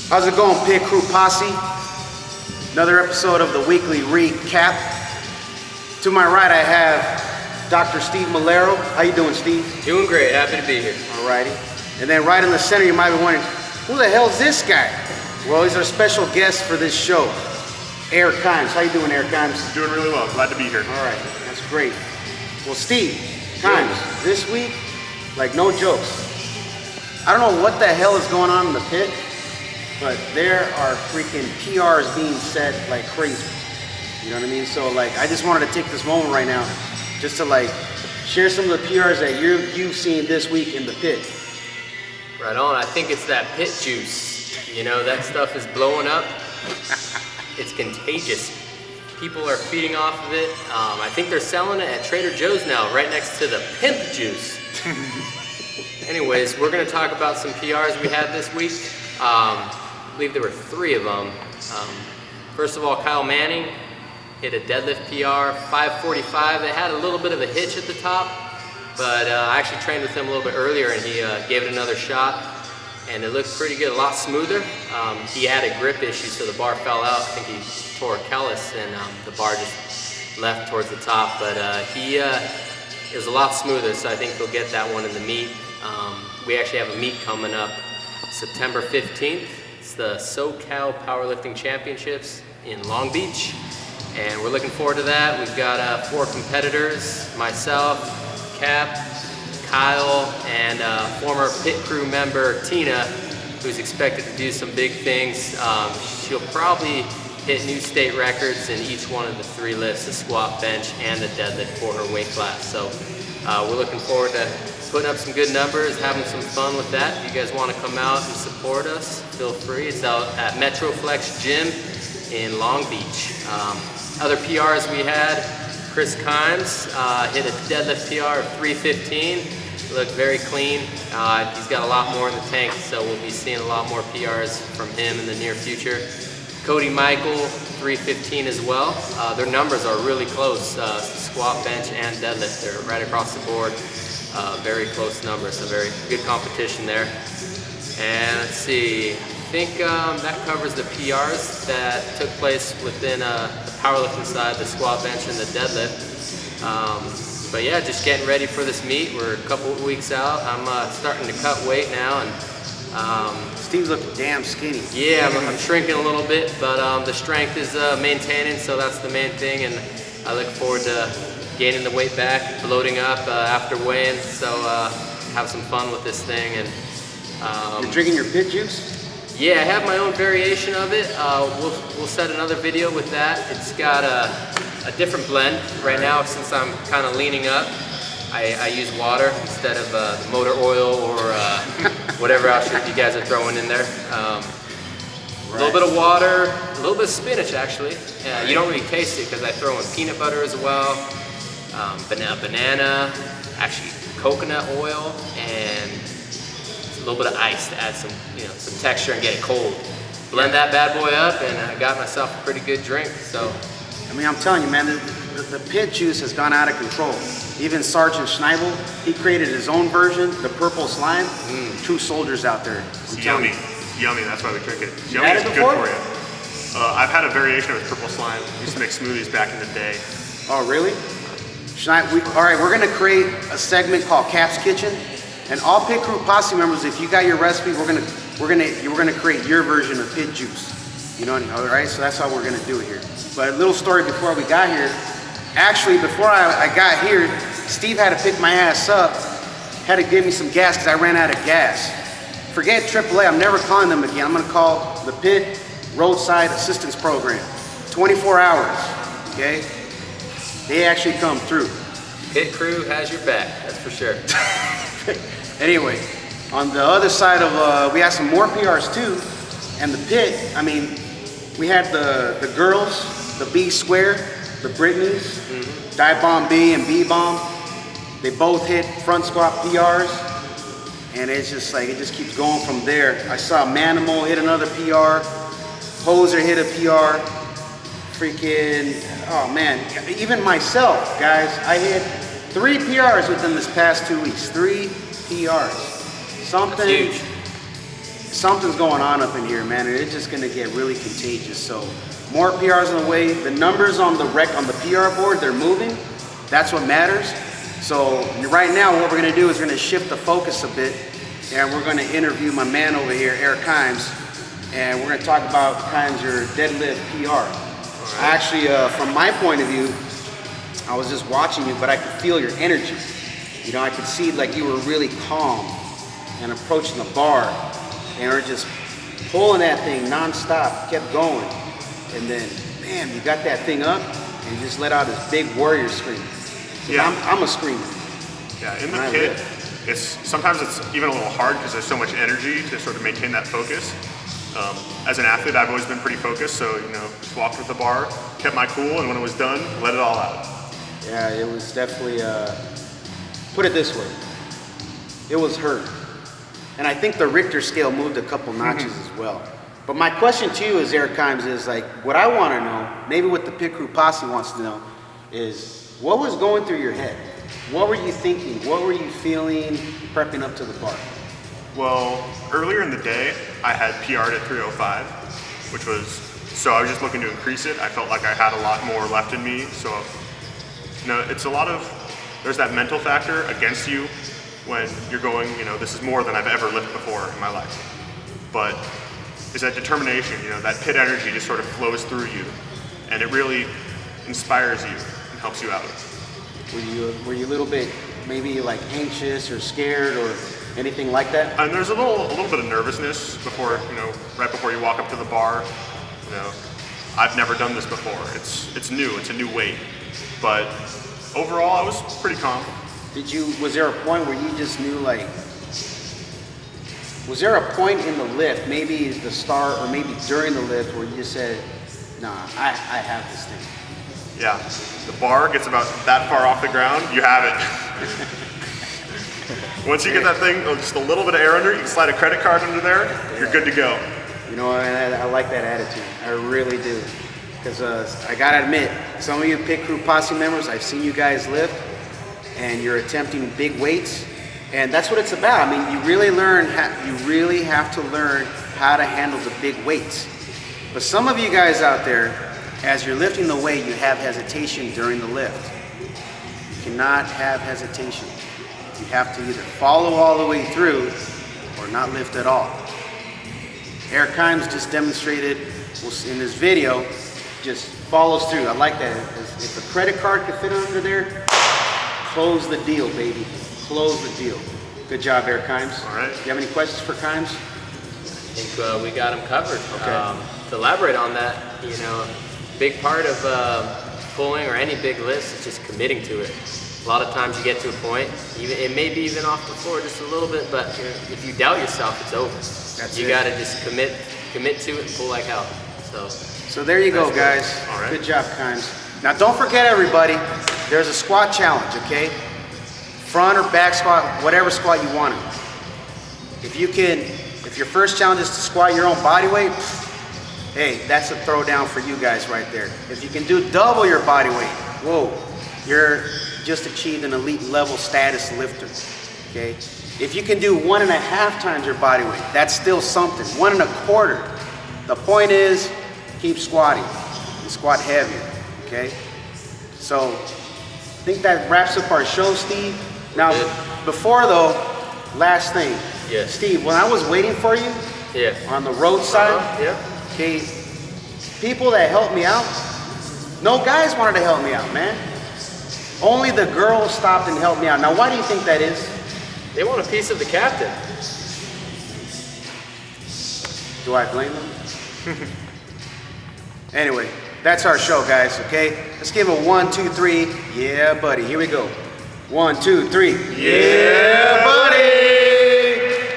How's it going, Pit Crew Posse? Another episode of the weekly recap. To my right, I have Dr. Steve Malero. How you doing, Steve? Doing great. Happy to be here. Alrighty. And then right in the center, you might be wondering, who the hell's this guy? Well, he's our special guest for this show, Eric Kimes. How you doing, Eric Kimes? Doing really well. Glad to be here. All right, that's great. Well, Steve Kimes, this week, like no jokes. I don't know what the hell is going on in the pit, but there are freaking PRs being set like crazy. You know what I mean? So like, I just wanted to take this moment right now just to like share some of the PRs that you've seen this week in the pit. Right on. I think it's that pit juice. You know, that stuff is blowing up. It's contagious. People are feeding off of it. I think they're selling it at Trader Joe's now, right next to the pimp juice. Anyways, we're going to talk about some PRs we had this week. I believe there were 3 of them. First of all, Kyle Manning hit a deadlift PR, 545. It had a little bit of a hitch at the top, but I actually trained with him a little bit earlier and he gave it another shot and it looked pretty good, a lot smoother. He had a grip issue, so the bar fell out. I think he tore a callus and the bar just left towards the top, but it was a lot smoother, so I think he'll get that one in the meet. We actually have a meet coming up September 15th. It's the SoCal Powerlifting Championships in Long Beach, and we're looking forward to that. We've got 4 competitors, myself, Cap, Kyle, and former pit crew member Tina, who's expected to do some big things. She'll probably hit new state records in each one of the 3 lifts, the squat, bench, and the deadlift for her weight class. So we're looking forward to putting up some good numbers, having some fun with that. If you guys want to come out and support us, feel free. It's out at Metroflex Gym in Long Beach. Other PRs we had, Chris Kimes hit a deadlift PR of 315. Looked very clean. He's got a lot more in the tank, so we'll be seeing a lot more PRs from him in the near future. Cody Michael, 315 as well. Their numbers are really close, squat, bench, and deadlift. They're right across the board. Very close numbers, so very good competition there. And let's see, I think that covers the PRs that took place within the powerlifting side, the squat, bench, and the deadlift. But yeah, just getting ready for this meet. We're a couple of weeks out. I'm starting to cut weight now, and Steve's looking damn skinny. yeah, I'm shrinking a little bit, but the strength is maintaining, so that's the main thing, and I look forward to gaining the weight back, bloating up after weighing, so have some fun with this thing. And You're drinking your pit juice? yeah, I have my own variation of it. We'll set another video with that. It's got a different blend right now. Since I'm kind of leaning up, I use water instead of the motor oil or whatever else you guys are throwing in there. A little bit of water, a little bit of spinach actually. You don't really taste it because I throw in peanut butter as well, banana, actually coconut oil, and a little bit of ice to add some, some texture and get it cold. Blend that bad boy up, and I got myself a pretty good drink. So, I mean, I'm telling you, man, the pit juice has gone out of control. Even Sergeant Schneibel, he created his own version, the purple slime. True soldiers out there. It's yummy. It's yummy. That's why we drink it. It's You yummy. had It's it good before? for you. I've had a variation of purple slime. Used to make smoothies back in the day. Oh, really? All right, we're gonna create a segment called Cap's Kitchen, and all Pit Crew Posse members, if you got your recipe, we're gonna create your version of pit juice. You know, all right? So that's how we're gonna do it here. But a little story before we got here. Actually, before I got here, Steve had to pick my ass up, had to give me some gas because I ran out of gas. Forget AAA, I'm never calling them again. I'm gonna call the Pit Roadside Assistance Program. 24 hours, okay? They actually come through. pit crew has your back, that's for sure. Anyway, on the other side of, we had some more PRs too, and the pit, I mean, we had the girls, the B Square, the Britneys, Die Bomb B and B Bomb. They both hit front squat PRs, and it's just like, it just keeps going from there. I saw Manimal hit another PR, Poser hit a PR, freaking, oh man, even myself, guys, I hit 3 PRs within this past 2 weeks, 3 PRs. Something, That's huge. something's going on up in here, man, and it's just gonna get really contagious. So more PRs on the way. The numbers on the PR board, they're moving. That's what matters. So right now, what we're gonna do is we're gonna shift the focus a bit, and we're gonna interview my man over here, Eric Kimes, and we're gonna talk about Kimes, your deadlift PR. Right. Actually, from my point of view, I was just watching you, but I could feel your energy. You know, I could see like you were really calm and approaching the bar, and were just pulling that thing nonstop, kept going, and then, bam, you got that thing up, and you just let out this big warrior scream. Yeah, I'm a screamer. Yeah, in the pit, sometimes it's even a little hard because there's so much energy to sort of maintain that focus. As an athlete, I've always been pretty focused, so you know, just walked with the bar, kept my cool, and when it was done, let it all out. Yeah, it was definitely. Put it this way, it was hurt, and I think the Richter scale moved a couple notches as well. But my question to you, is Eric Kimes, is like what I want to know, maybe what the Pit Crew Posse wants to know, is what was going through your head? What were you thinking? What were you feeling prepping up to the bar? Well, earlier in the day, I had PR'd at 305, which was, so I was just looking to increase it. I felt like I had a lot more left in me. So, you know, it's a lot of, there's that mental factor against you when you're going, you know, this is more than I've ever lifted before in my life. But is that determination, you know, that pit energy just sort of flows through you, and it really inspires you and helps you out. Were you a little bit maybe like anxious or scared or anything like that? And there's a little bit of nervousness before, you know, right before you walk up to the bar. You know, I've never done this before. It's new. It's a new weight. But overall, I was pretty calm. Was there a point where you just knew, like, was there a point in the lift, maybe the start or maybe during the lift, where you just said, nah, I have this thing? Yeah, the bar gets about that far off the ground, you have it. Once you get that thing, just a little bit of air under it, you can slide a credit card under there, you're good to go. You know, I like that attitude. I really do. Because I gotta admit, some of you Pit Crew Posse members, I've seen you guys lift, and you're attempting big weights, and that's what it's about. I mean, you really have to learn how to handle the big weights. But some of you guys out there, as you're lifting the weight, you have hesitation during the lift. You cannot have hesitation. You have to either follow all the way through or not lift at all. Eric Kimes just demonstrated in this video, just follows through. I like that. If a credit card could fit under there, close the deal, baby. Close the deal. Good job, Eric Kimes. All right. Do you have any questions for Kimes? I think we got him covered. Okay. To elaborate on that, you know, big part of pulling or any big list is just committing to it. A lot of times you get to a point, it may be even off the floor just a little bit, but if you doubt yourself, it's over. You got to just commit to it and pull like hell. So there you go, guys. All right. Good job, Kimes. Now don't forget, everybody, there's a squat challenge, okay? Front or back squat, whatever squat you want. If your first challenge is to squat your own body weight, hey, that's a throwdown for you guys right there. If you can do double your body weight, whoa, you're just achieved an elite level status lifter, okay? If you can do 1.5 times your body weight, that's still something. 1.25. The point is, keep squatting and squat heavier, okay? So, I think that wraps up our show, Steve. Now, before though, last thing. Yes. Steve, when I was waiting for you on the roadside, okay, people that helped me out, no guys wanted to help me out, man. Only the girls stopped and helped me out. Now, why do you think that is? They want a piece of the captain. Do I blame them? Anyway, that's our show, guys, okay? Let's give a 1, 2, 3. Yeah, buddy. Here we go. 1, 2, 3. Yeah, buddy.